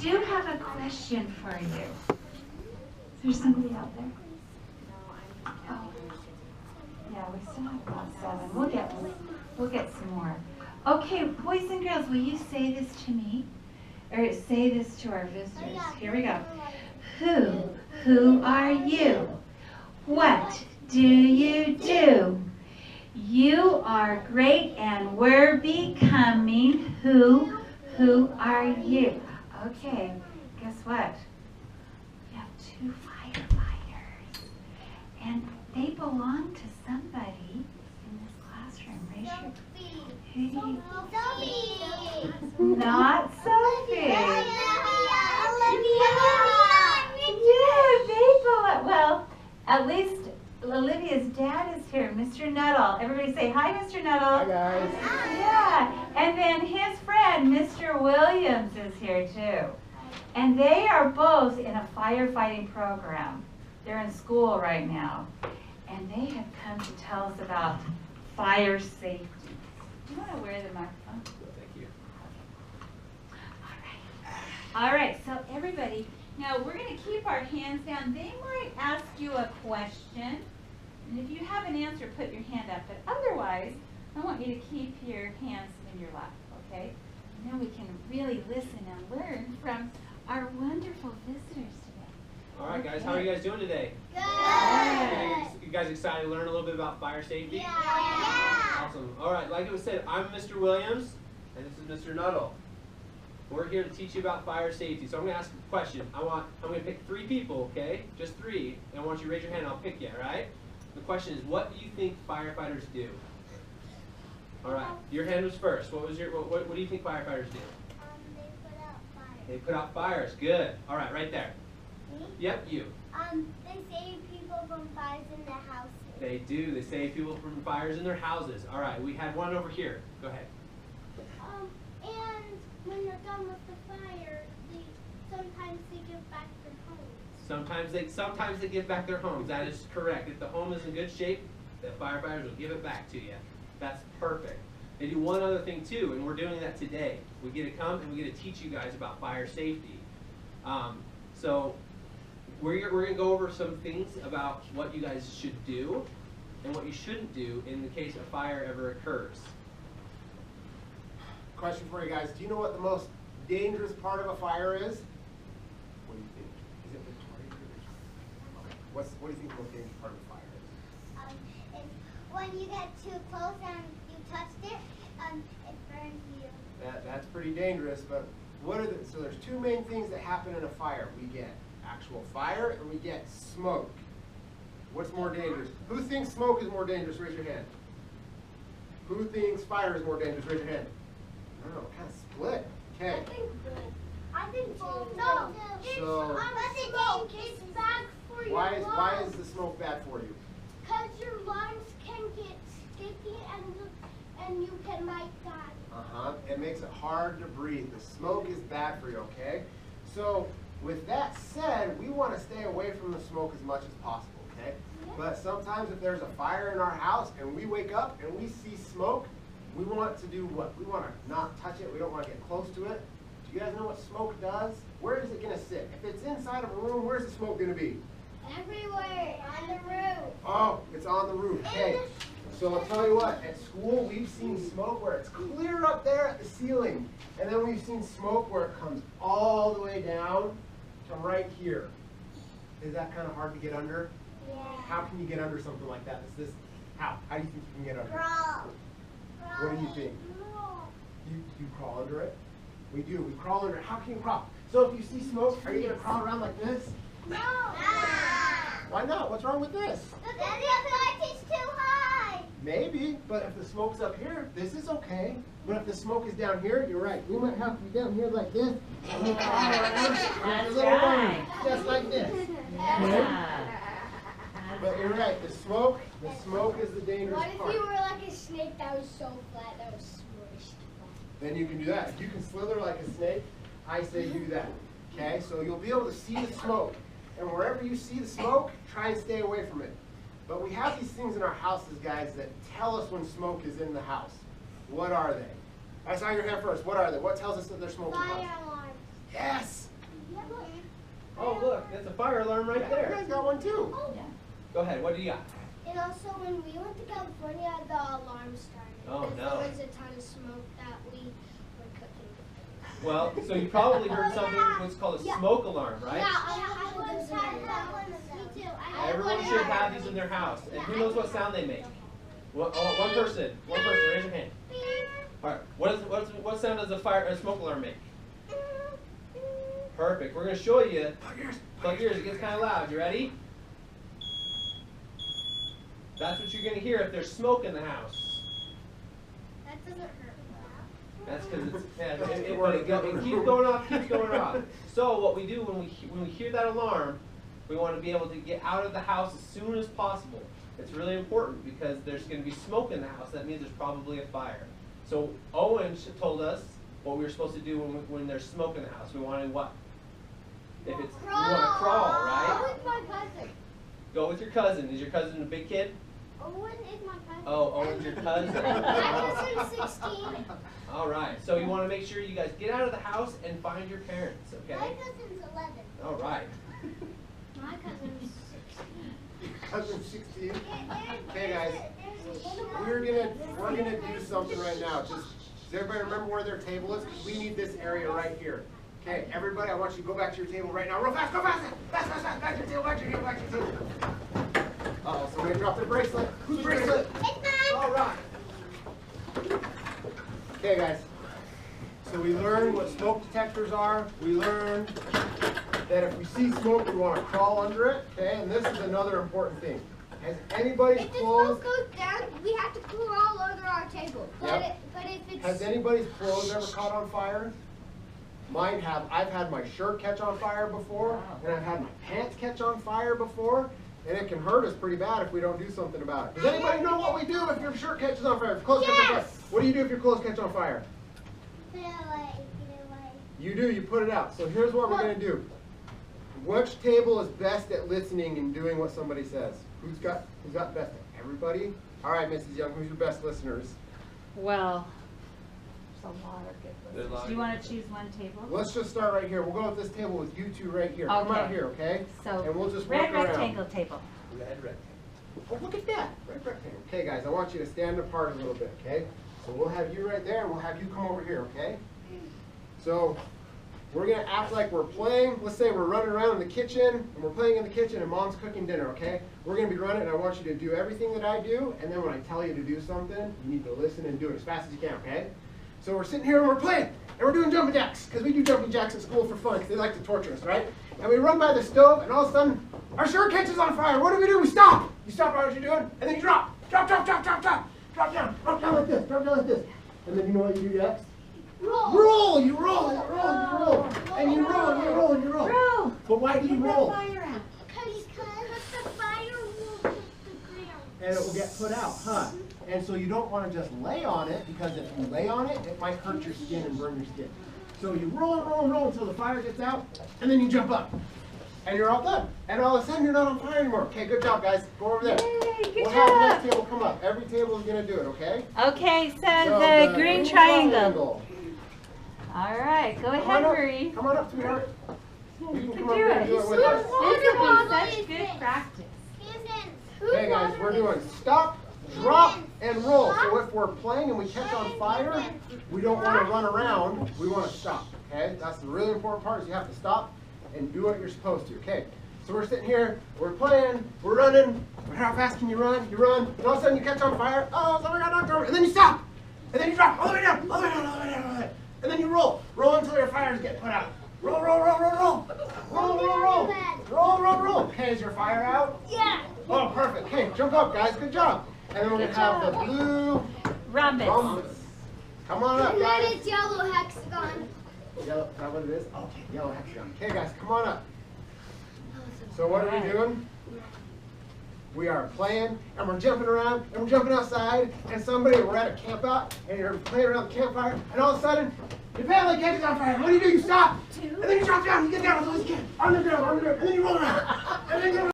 do have a question for you. Is there somebody out there? Oh. Yeah, we still have about 7. We'll get some more. Okay, boys and girls, will you say this to me? Or say this to our visitors. Here we go. Who are you? What do you do? You are great and we're becoming. Who are you? Okay, guess what? We have 2 firefighters. And they belong to somebody in this classroom. Raise your who do you? Not Sophie. Yeah, they belong. Well, at least Olivia's dad is here, Mr. Nuttall. Everybody say hi, Mr. Nuttall. Hi, guys. Yeah, and then his friend, Mr. Williams, is here too. And they are both in a firefighting program. They're in school right now. And they have come to tell us about fire safety. Do you want to wear the microphone? Thank you. All right, so everybody, now we're going to keep our hands down. They might ask you a question. And if you have an answer, put your hand up. But otherwise, I want you to keep your hands in your lap, okay? And then we can really listen and learn from our wonderful visitors today. All right, guys, how are you guys doing today? Good. You guys excited to learn a little bit about fire safety? Yeah. Awesome. All right, like it was said, I'm Mr. Williams, and this is Mr. Nuttall. We're here to teach you about fire safety. So I'm going to ask a question. I'm going to pick 3 people, okay? Just 3. And I want you to raise your hand and I'll pick you, all right? The question is, what do you think firefighters do? All right, your hand was first. What do you think firefighters do? They put out fires. They put out fires. Good. All right, right there. Me? Yep, you. They save people from fires in their houses. They do. They save people from fires in their houses. All right, we had one over here. Go ahead. And when they're done with the fire, sometimes they give back their homes. Sometimes they give back their homes. That is correct. If the home is in good shape, the firefighters will give it back to you. That's perfect. They do one other thing too, and we're doing that today. We get to come and we get to teach you guys about fire safety. So we're going to go over some things about what you guys should do and what you shouldn't do in the case a fire ever occurs. Question for you guys. Do you know what the most dangerous part of a fire is? What do you think? Is it the target? Okay. What do you think the most dangerous part of a fire is? It's when you get too close and you touched it, it burns you. That's pretty dangerous, but so there's 2 main things that happen in a fire. We get actual fire and we get smoke. What's more dangerous? Who thinks smoke is more dangerous? Raise your hand. Who thinks fire is more dangerous? Raise your hand. I don't know, kind of split. Okay. I think both. No, So it's bad for your lungs. why is the smoke bad for you? Because your lungs can get sticky and you can die. It makes it hard to breathe. The smoke is bad for you, okay? So with that said, we want to stay away from the smoke as much as possible, okay? But sometimes if there's a fire in our house and we wake up and we see smoke, we want to do what? We want to not touch it. We don't want to get close to it. Do you guys know what smoke does? Where is it going to sit? If it's inside of a room, where's the smoke going to be? Everywhere. On the roof. Oh, it's on the roof. Okay. So I'll tell you what, at school we've seen smoke where it's clear up there at the ceiling. And then we've seen smoke where it comes all the way down to right here. Is that kind of hard to get under? Yeah. How can you get under something like that? How do you think you can get under? Crawl. What do you think? You crawl under it? We do. We crawl under it. How can you crawl? So if you see smoke, are you going to crawl around like this? No. Why not? What's wrong with this? The height is too high. Maybe, but if the smoke's up here, this is okay. But if the smoke is down here, you're right. We might have to be down here like this. That's right. Just like this. Yeah. But you're right. The smoke is the dangerous What if part. you were like a snake that was so flat that was smushed? Then you can do that. If you can slither like a snake, I say do that. Okay? So you'll be able to see the smoke. And wherever you see the smoke, try and stay away from it. But we have these things in our houses, guys, that tell us when smoke is in the house. What are they? I saw your hand first. What are they? What tells us that there's smoke in the house? Fire alarm. Yes! Oh, look, that's a fire alarm right You there. guys got one too. Yeah. Go ahead, what do you got? And also, when we went to California, the alarm started. Oh, because no. There was a ton of smoke that we were cooking. Well, so you probably heard something what's called a smoke alarm, right? Yeah, I once had one of those. Me too. Everyone should have these in their house. And who knows what sound they make? One person, raise your hand. All right, what sound does a smoke alarm make? Perfect. We're going to show you. Plug yours. It gets kind of loud. You ready? That's what you're going to hear if there's smoke in the house. That doesn't hurt. That's because it keeps going off, keeps going off. So what we do when we hear that alarm, we want to be able to get out of the house as soon as possible. It's really important because there's going to be smoke in the house. That means there's probably a fire. So Owen told us what we were supposed to do when there's smoke in the house. We wanted what? We want to crawl, right? Go with my cousin. Go with your cousin. Is your cousin a big kid? Owen is my cousin. Oh, Owen's your cousin. My cousin's 16. All right. So you want to make sure you guys get out of the house and find your parents, okay? My cousin's 11. All right. My cousin's 16. Cousin 16. Okay, guys. We're gonna do something right now. Does everybody remember where their table is? 'Cause we need this area right here. Okay, everybody, I want you to go back to your table right now. Real fast, go fast, fast, fast, fast. Back to your table, back to your table, back to your table. Uh-oh, somebody dropped their bracelet. Whose bracelet? It's mine. All right. Okay, guys. So we learned what smoke detectors are. We learned that if we see smoke, we want to crawl under it. Okay, and this is another important thing. Has anybody's If the clothes? smoke goes down, we have to crawl under our table. Yep. But if it's... Has anybody's clothes ever caught on fire? Mine have. I've had my shirt catch on fire before, and I've had my pants catch on fire before, and it can hurt us pretty bad if we don't do something about it. Does anybody know what we do if your shirt catches on fire? If your clothes catch on fire? What do you do if your clothes catch on fire? You do. You put it out. So here's what we're going to do. Which table is best at listening and doing what somebody says? Who's got best? Everybody? All right, Mrs. Young, who's your best listeners? Well, there's a lot of good There's a lot listeners. of Do you good want to choose one table? Let's just start right here. We'll go with this table with you two right here. Come out Okay. here, okay? So, and we'll just work red around. rectangle table. Red rectangle. Oh, look at that. Red rectangle. Okay, guys, I want you to stand apart a little bit, okay? So we'll have you right there, and we'll have you come over here, okay? So we're going to act like we're playing. Let's say we're running around in the kitchen, and we're playing in the kitchen, and Mom's cooking dinner, okay? We're going to be running, and I want you to do everything that I do, and then when I tell you to do something, you need to listen and do it as fast as you can, okay? So we're sitting here, and we're playing, and we're doing jumping jacks, because we do jumping jacks at school for fun, because they like to torture us, right? And we run by the stove, and all of a sudden, our shirt catches on fire. What do? We stop. You stop right what you're doing, and then you drop. Drop, drop, drop, drop, drop. Drop down like this, drop down like this. And then you know what you do next? Roll! You roll, you roll, you roll. And you roll, and you roll, and you roll. Roll! But why do you roll? Because the fire will hit the ground. And it will get put out, huh? And so you don't want to just lay on it, because if you lay on it, it might hurt your skin and burn your skin. So you roll and roll and roll until the fire gets out, and then you jump up. And you're all done. And all of a sudden, you're not on fire anymore. Okay, good job, guys. Go over there. Yay, good We'll have the job. next table come up. Every table is going to do it, okay? Okay, so So the green triangle. All right, go Come ahead, on up. Marie. Come on up, sweetheart. You can You come can up do here it. and do it with This us. This will be Water such is good this? practice. Okay, guys, we're doing stop, drop, and roll. So if we're playing and we catch on fire, we don't want to run around. We want to stop, okay? That's the really important part is you have to stop and do what you're supposed to, okay? So we're sitting here, we're playing, we're running. How fast can you run? You run, and all of a sudden you catch on fire. Oh, somebody got knocked over. And then you stop. And then you drop all the way down, all the way down, all the way down, all the way down. And then you roll. Roll until your fires get put out. Roll, roll, roll, roll, roll. Roll, roll, roll. Roll, roll, roll. Okay, is your fire out? Yeah. Oh, perfect. Okay, jump up, guys. Good job. And then we're going to have the blue Rhombus. rhombus. Come on up, And then guys. it's yellow hexagon. Yellow, is that what it is? Okay, yellow hexagon. Okay, guys, come on up. So what are we doing? We are playing, and we're jumping around, and we're jumping outside, and we're at a camp out, and you're playing around the campfire, and all of a sudden, your family catches on fire. What do? You stop, and then you drop down, you get down as low as you can, on the ground, and then you roll around, and then you